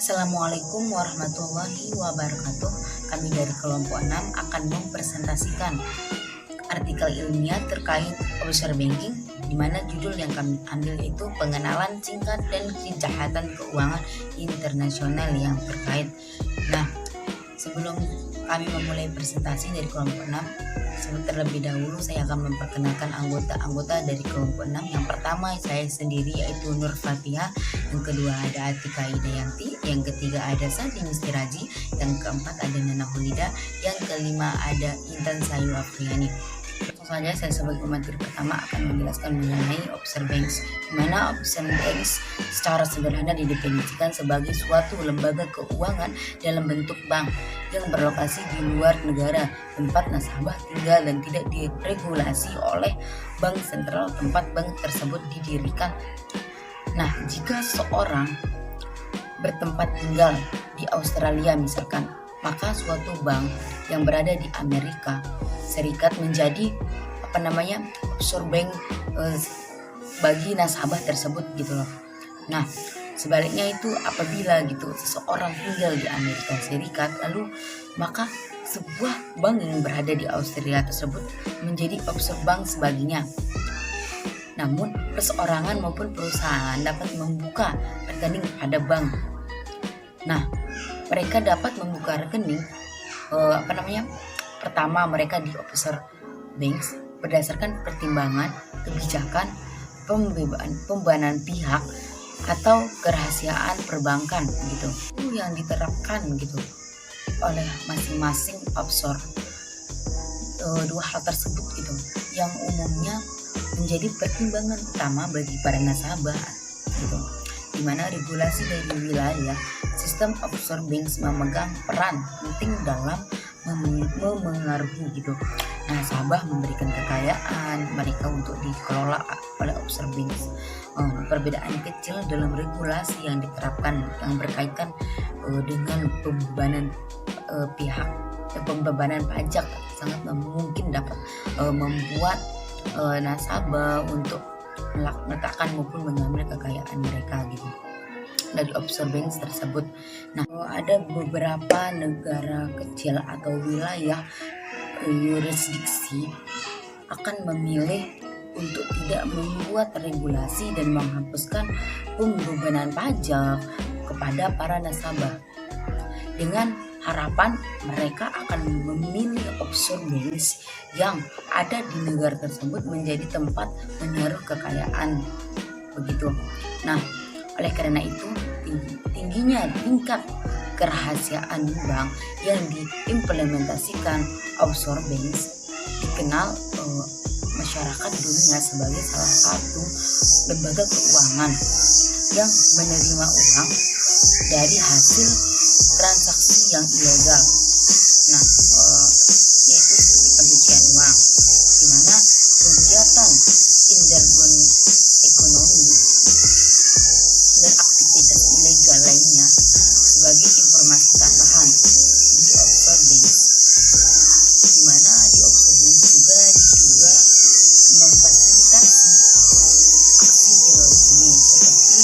Assalamualaikum warahmatullahi wabarakatuh. Kami dari kelompok 6 akan mempresentasikan artikel ilmiah terkait observer banking, di mana judul yang kami ambil itu pengenalan singkat dan kejahatan keuangan internasional yang terkait. Nah, sebelum kami memulai presentasi dari kelompok 6, terlebih dahulu saya akan memperkenalkan anggota-anggota dari kelompok 6. Yang pertama saya sendiri, yaitu Nur Fatihah. Yang kedua ada Atika Hidayanti. Yang ketiga ada Santi Mistiraji. Yang keempat ada Nana Hulida. Yang kelima ada Intan Sayu Afriani. Langsung saja saya sebagai pemateri pertama akan menjelaskan mengenai observer banks, di mana observer banks secara sederhana didefinisikan sebagai suatu lembaga keuangan dalam bentuk bank yang berlokasi di luar negara, tempat nasabah tinggal dan tidak diregulasi oleh bank sentral tempat bank tersebut didirikan. Nah, jika seseorang bertempat tinggal di Australia misalkan, maka suatu bank yang berada di Amerika Serikat menjadi observer bank bagi nasabah tersebut gitu loh. Nah, sebaliknya itu apabila gitu seseorang tinggal di Amerika Serikat, lalu maka sebuah bank yang berada di Australia tersebut menjadi observer bank sebaginya. Namun perseorangan maupun perusahaan dapat membuka rekening pada bank. Nah, mereka dapat membuka rekening pertama mereka di observer banks berdasarkan pertimbangan kebijakan pembebanan pihak atau kerahasiaan perbankan gitu yang diterapkan gitu oleh masing-masing observer. Dua hal tersebut gitu yang umumnya menjadi pertimbangan utama bagi para nasabah gitu, di mana regulasi dari wilayah sistem observer banks memegang peran penting dalam memengaruhi gitu nasabah, memberikan kekayaan mereka untuk dikelola oleh observer banks. Perbedaan kecil dalam regulasi yang diterapkan yang berkaitan dengan pembebanan pajak sangat mungkin dapat membuat nasabah untuk meletakkan maupun mengambil kekayaan mereka gitu dari observer banks tersebut. Nah, ada beberapa negara kecil atau wilayah yurisdiksi akan memilih untuk tidak membuat regulasi dan menghapuskan pembebanan pajak kepada para nasabah, dengan harapan mereka akan memilih observer banks yang ada di negara tersebut menjadi tempat menaruh kekayaan begitu. Nah, oleh karena itu tingginya tingkat kerahasiaan bank yang diimplementasikan observer banks dikenal masyarakat dunia sebagai salah satu lembaga keuangan yang menerima uang dari hasil transaksi yang ilegal. Nah, yaitu seperti pencucian uang, di mana kegiatan underground ekonomi dan aktivitas ilegal lainnya sebagai informasi tambahan di observer banks, di mana di observer banks juga diduga memfasilitasi aksi terorisme seperti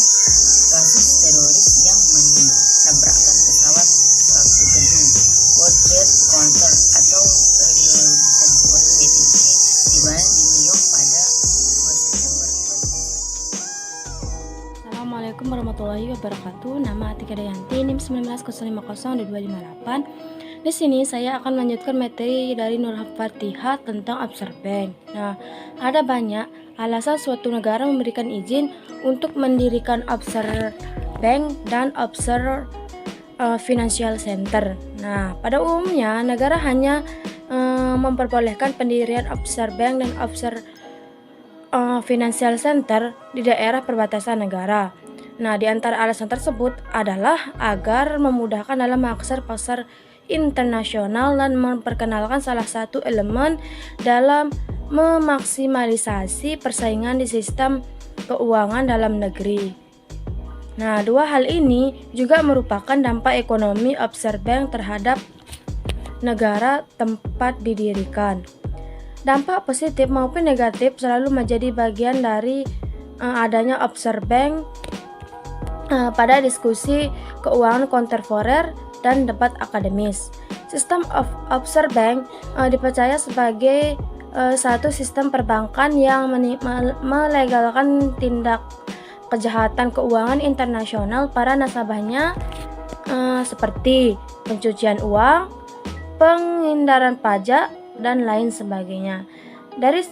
kasus teroris yang menabrakkan pesawat ke gedung World Trade Center atau bisa disebut WTC, di mana di New York pada 2 September 2001. Assalamualaikum warahmatullahi wabarakatuh. Nama Atika Hidayanti, NIM 19050228. Di sini saya akan melanjutkan materi dari Nur Fatihah tentang observer bank. Nah, ada banyak alasan suatu negara memberikan izin untuk mendirikan observer bank dan observer financial center. Nah, pada umumnya negara hanya memperbolehkan pendirian observer bank dan observer financial center di daerah perbatasan negara. Nah, di antara alasan tersebut adalah agar memudahkan dalam mengakses pasar internasional dan memperkenalkan salah satu elemen dalam memaksimalisasi persaingan di sistem keuangan dalam negeri. Nah, dua hal ini juga merupakan dampak ekonomi observer bank terhadap negara tempat didirikan. Dampak positif maupun negatif selalu menjadi bagian dari adanya observer bank pada diskusi keuangan kontemporer dan debat akademis. Sistem offshore bank dipercaya sebagai satu sistem perbankan yang melegalkan tindak kejahatan keuangan internasional para nasabahnya seperti pencucian uang, penghindaran pajak, dan lain sebagainya.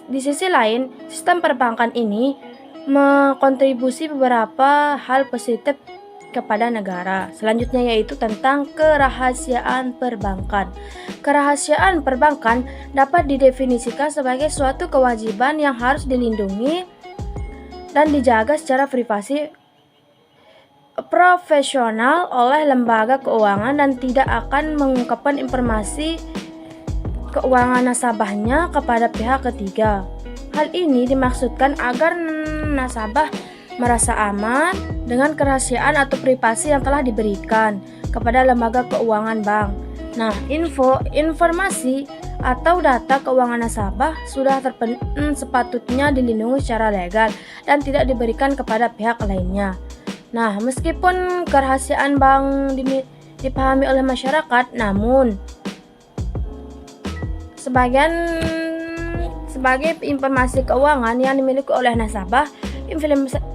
Di sisi lain, sistem perbankan ini mengkontribusi beberapa hal positif kepada negara. Selanjutnya yaitu tentang kerahasiaan perbankan. Kerahasiaan perbankan dapat didefinisikan sebagai suatu kewajiban yang harus dilindungi dan dijaga secara privasi profesional oleh lembaga keuangan dan tidak akan mengungkapkan informasi keuangan nasabahnya kepada pihak ketiga. Hal ini dimaksudkan agar nasabah merasa aman dengan kerahasiaan atau privasi yang telah diberikan kepada lembaga keuangan bank. Nah, informasi atau data keuangan nasabah sudah sepatutnya dilindungi secara legal dan tidak diberikan kepada pihak lainnya. Nah, meskipun kerahasiaan bank dipahami oleh masyarakat, namun sebagai informasi keuangan yang dimiliki oleh nasabah,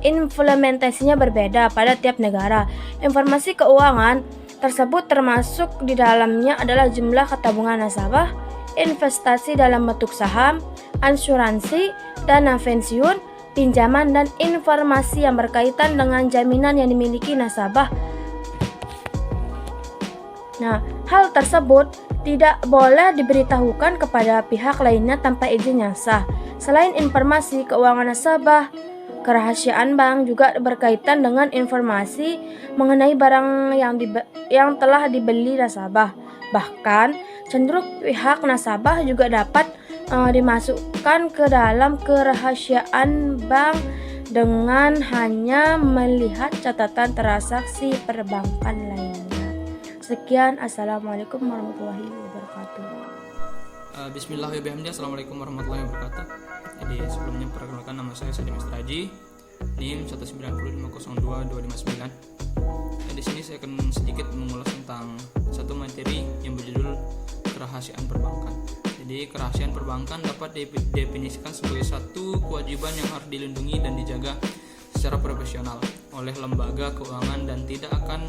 implementasinya berbeda pada tiap negara. Informasi keuangan tersebut termasuk di dalamnya adalah jumlah tabungan nasabah, investasi dalam bentuk saham, asuransi, dana pensiun, pinjaman, dan informasi yang berkaitan dengan jaminan yang dimiliki nasabah. Nah, hal tersebut tidak boleh diberitahukan kepada pihak lainnya tanpa izin yang sah. Selain informasi keuangan nasabah, kerahasiaan bank juga berkaitan dengan informasi mengenai barang yang telah dibeli nasabah. Bahkan, cenderung pihak nasabah juga dapat dimasukkan ke dalam kerahasiaan bank dengan hanya melihat catatan transaksi perbankan lainnya. Sekian, Assalamualaikum warahmatullahi wabarakatuh. Bismillahirrahmanirrahim. Assalamualaikum warahmatullahi wabarakatuh. Jadi sebelumnya perkenalkan, nama saya Sadim Raji, NIM 190502259. Di sini saya akan sedikit mengulas tentang satu materi yang berjudul kerahasiaan perbankan. Jadi kerahasiaan perbankan dapat didefinisikan sebagai satu kewajiban yang harus dilindungi dan dijaga secara profesional oleh lembaga keuangan dan tidak akan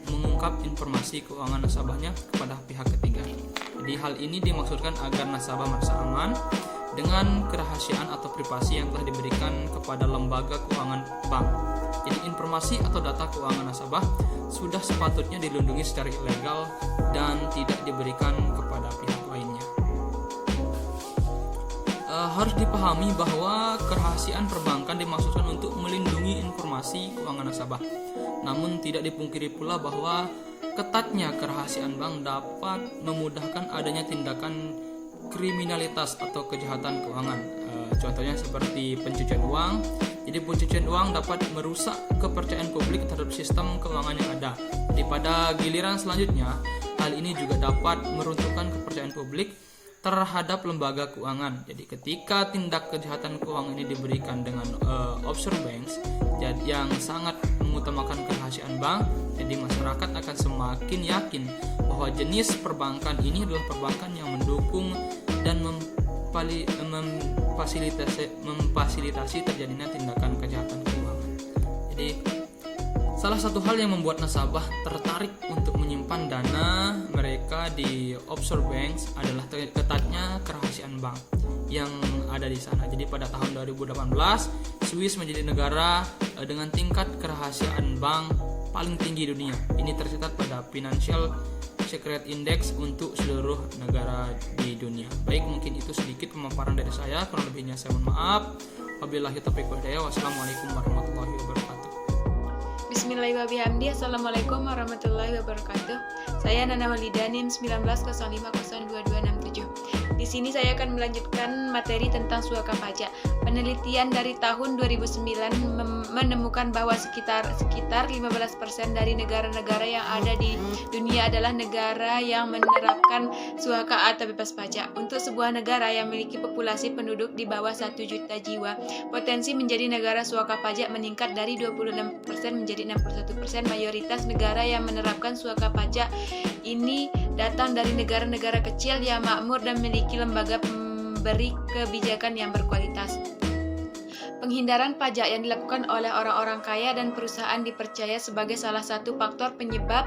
mengungkap informasi keuangan nasabahnya kepada pihak ketiga. Jadi hal ini dimaksudkan agar nasabah merasa aman dengan kerahasiaan atau privasi yang telah diberikan kepada lembaga keuangan bank. Jadi informasi atau data keuangan nasabah sudah sepatutnya dilindungi secara ilegal dan tidak diberikan kepada pihak lainnya. Harus dipahami bahwa kerahasiaan perbankan dimaksudkan untuk melindungi informasi keuangan nasabah. Namun tidak dipungkiri pula bahwa ketatnya kerahasiaan bank dapat memudahkan adanya tindakan kriminalitas atau kejahatan keuangan. Contohnya seperti pencucian uang. Jadi pencucian uang dapat merusak kepercayaan publik terhadap sistem keuangan yang ada. Jadi pada giliran selanjutnya, hal ini juga dapat meruntuhkan kepercayaan publik terhadap lembaga keuangan. Jadi ketika tindak kejahatan keuangan ini diberikan dengan offshore banks, jadi yang sangat mengutamakan kerahasiaan bank, jadi masyarakat akan semakin yakin bahwa jenis perbankan ini adalah perbankan yang mendukung dan memfasilitasi terjadinya tindakan kejahatan keuangan. Jadi salah satu hal yang membuat nasabah tertarik untuk menyimpan dana mereka di offshore banks adalah ketatnya kerahasiaan bank yang ada di sana. Jadi pada tahun 2018, Swiss menjadi negara dengan tingkat kerahasiaan bank paling tinggi dunia. Ini tercatat pada Financial Secret Index untuk seluruh negara di dunia. Baik, mungkin itu sedikit pemaparan dari saya. Kurang lebihnya saya mohon maaf. Wabillahi taufiq wal hidayah. Wassalamualaikum warahmatullahi wabarakatuh. Bismillahirrahmanirrahim. Assalamualaikum warahmatullahi wabarakatuh. Saya Nana Walidanin 1905022267. Di sini saya akan melanjutkan materi tentang suaka pajak. Penelitian dari tahun 2009 menemukan bahwa sekitar 15% dari negara-negara yang ada di dunia adalah negara yang menerapkan suaka atau bebas pajak. Untuk sebuah negara yang memiliki populasi penduduk di bawah 1 juta jiwa, potensi menjadi negara suaka pajak meningkat dari 26% menjadi 61%. Mayoritas negara yang menerapkan suaka pajak ini datang dari negara-negara kecil yang makmur dan memiliki lembaga pemberi kebijakan yang berkualitas. Penghindaran pajak yang dilakukan oleh orang-orang kaya dan perusahaan dipercaya sebagai salah satu faktor penyebab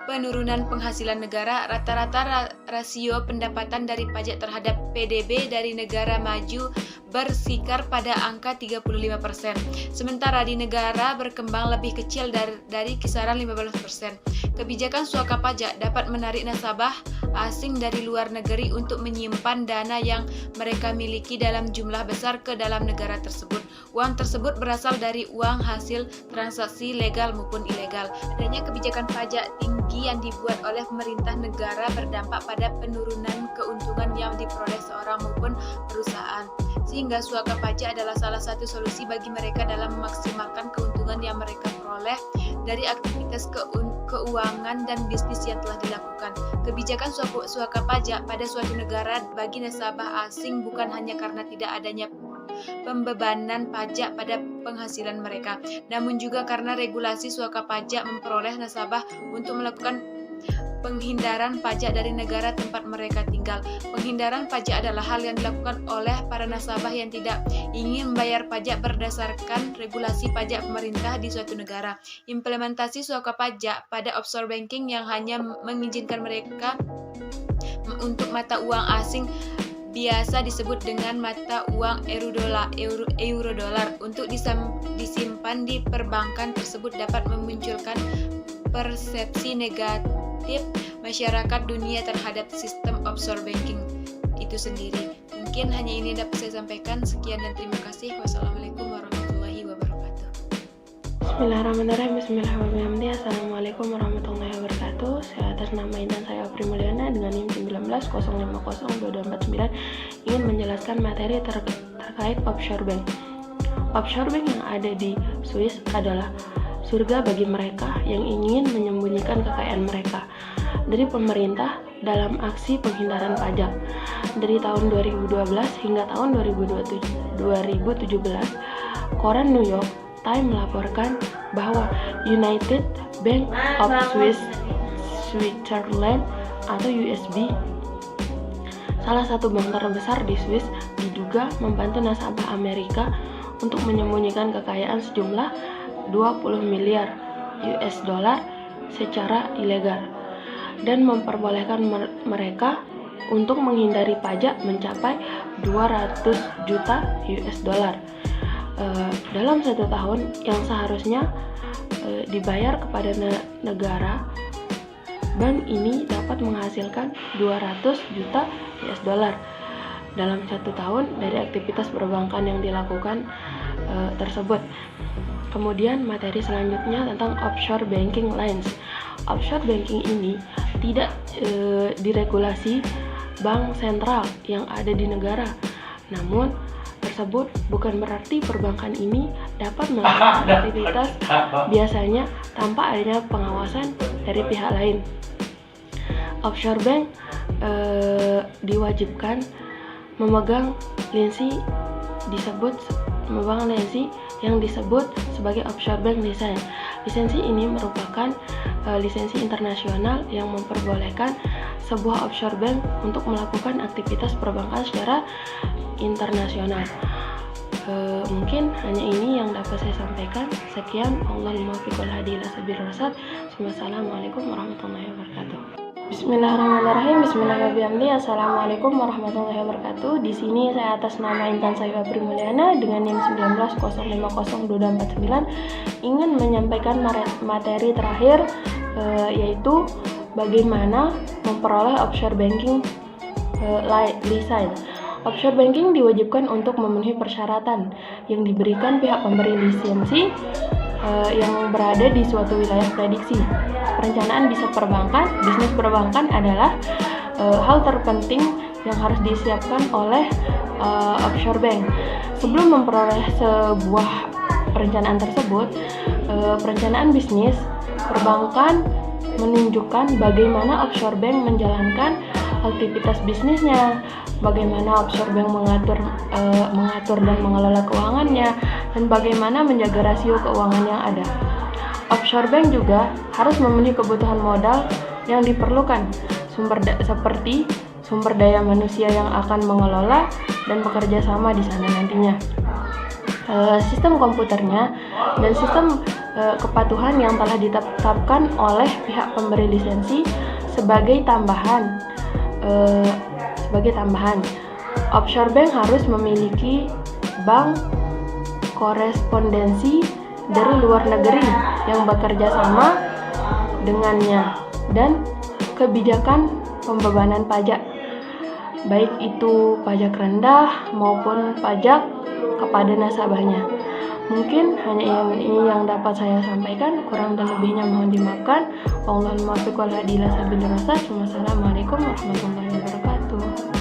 penurunan penghasilan negara. Rata-rata rasio pendapatan dari pajak terhadap PDB dari negara maju berkisar pada angka 35%. Sementara di negara berkembang lebih kecil dari kisaran 15%. Kebijakan suaka pajak dapat menarik nasabah asing dari luar negeri untuk menyimpan dana yang mereka miliki dalam jumlah besar ke dalam negara tersebut. Uang tersebut berasal dari uang hasil transaksi legal maupun ilegal. Adanya kebijakan pajak tinggi yang dibuat oleh pemerintah negara berdampak pada penurunan keuntungan yang diperoleh seorang maupun perusahaan. Sehingga suaka pajak adalah salah satu solusi bagi mereka dalam memaksimalkan keuntungan yang mereka peroleh dari aktivitas keuangan dan bisnis yang telah dilakukan. Kebijakan suaka pajak pada suatu negara bagi nasabah asing bukan hanya karena tidak adanya pembebanan pajak pada penghasilan mereka, namun juga karena regulasi suaka pajak memperoleh nasabah untuk melakukan penghindaran pajak dari negara tempat mereka tinggal. Penghindaran pajak adalah hal yang dilakukan oleh para nasabah yang tidak ingin membayar pajak berdasarkan regulasi pajak pemerintah di suatu negara. Implementasi suaka pajak pada offshore banking yang hanya mengizinkan mereka untuk mata uang asing biasa disebut dengan mata uang euro-dolar untuk disimpan di perbankan tersebut dapat memunculkan persepsi negatif masyarakat dunia terhadap sistem offshore banking itu sendiri. Mungkin hanya ini yang dapat saya sampaikan. Sekian dan terima kasih. Wassalamualaikum warahmatullahi wabarakatuh. Bismillahirrahmanirrahim. Assalamualaikum warahmatullahi wabarakatuh. Saya atas nama Intan saya Apri Mulyana dengan NIM 19050249 ingin menjelaskan materi terkait offshore bank. Offshore bank yang ada di Swiss adalah surga bagi mereka yang ingin menyembunyikan kekayaan mereka dari pemerintah dalam aksi penghindaran pajak. Dari tahun 2012 hingga tahun 2017, koran New York Times melaporkan bahwa United Bank of Switzerland atau USB, salah satu bank terbesar di Swiss, diduga membantu nasabah Amerika untuk menyembunyikan kekayaan sejumlah 20 miliar US dollar secara ilegal dan memperbolehkan mereka untuk menghindari pajak mencapai 200 juta US dollar dalam 1 tahun yang seharusnya dibayar kepada negara. Bank ini dapat menghasilkan 200 juta US dollar dalam 1 tahun dari aktivitas perbankan yang dilakukan tersebut. Kemudian materi selanjutnya tentang offshore banking lines. Offshore banking ini tidak diregulasi bank sentral yang ada di negara. Namun tersebut bukan berarti perbankan ini dapat melakukan aktivitas biasanya tanpa adanya pengawasan dari pihak lain. Offshore bank diwajibkan memegang lisensi yang disebut sebagai offshore bank license. Lisensi ini merupakan lisensi internasional yang memperbolehkan sebuah offshore bank untuk melakukan aktivitas perbankan secara internasional. Mungkin hanya ini yang dapat saya sampaikan. Sekian, Allahumma fiqhul hadi ila sabil rasad. Wassalamualaikum warahmatullahi wabarakatuh. Bismillahirrahmanirrahim. Bismillahirrahmanirrahim. Assalamualaikum warahmatullahi wabarakatuh. Di sini saya atas nama Intan Sayu Apri Mulyana dengan NIM 19050249 ingin menyampaikan materi terakhir yaitu bagaimana memperoleh offshore banking license. Offshore banking diwajibkan untuk memenuhi persyaratan yang diberikan pihak pemberi lisensi yang berada di suatu wilayah prediksi. Perencanaan bisnis perbankan adalah hal terpenting yang harus disiapkan oleh offshore bank. Sebelum memperoleh sebuah perencanaan tersebut, perencanaan bisnis perbankan menunjukkan bagaimana offshore bank menjalankan aktivitas bisnisnya, bagaimana offshore bank mengatur dan mengelola keuangannya, dan bagaimana menjaga rasio keuangan yang ada. Offshore bank juga harus memenuhi kebutuhan modal yang diperlukan, seperti sumber daya manusia yang akan mengelola dan bekerja sama di sana nantinya. Sistem komputernya dan sistem kepatuhan yang telah ditetapkan oleh pihak pemberi lisensi sebagai tambahan. Offshore bank harus memiliki bank korespondensi dari luar negeri yang bekerja sama dengannya, dan kebijakan pembebanan pajak, baik itu pajak rendah maupun pajak kepada nasabahnya. Mungkin hanya ini yang dapat saya sampaikan, kurang dan lebihnya mohon dimaafkan. Wallahul muwaffiq wal hadi ila sabilir rasyad. Wassalamualaikum warahmatullahi wabarakatuh.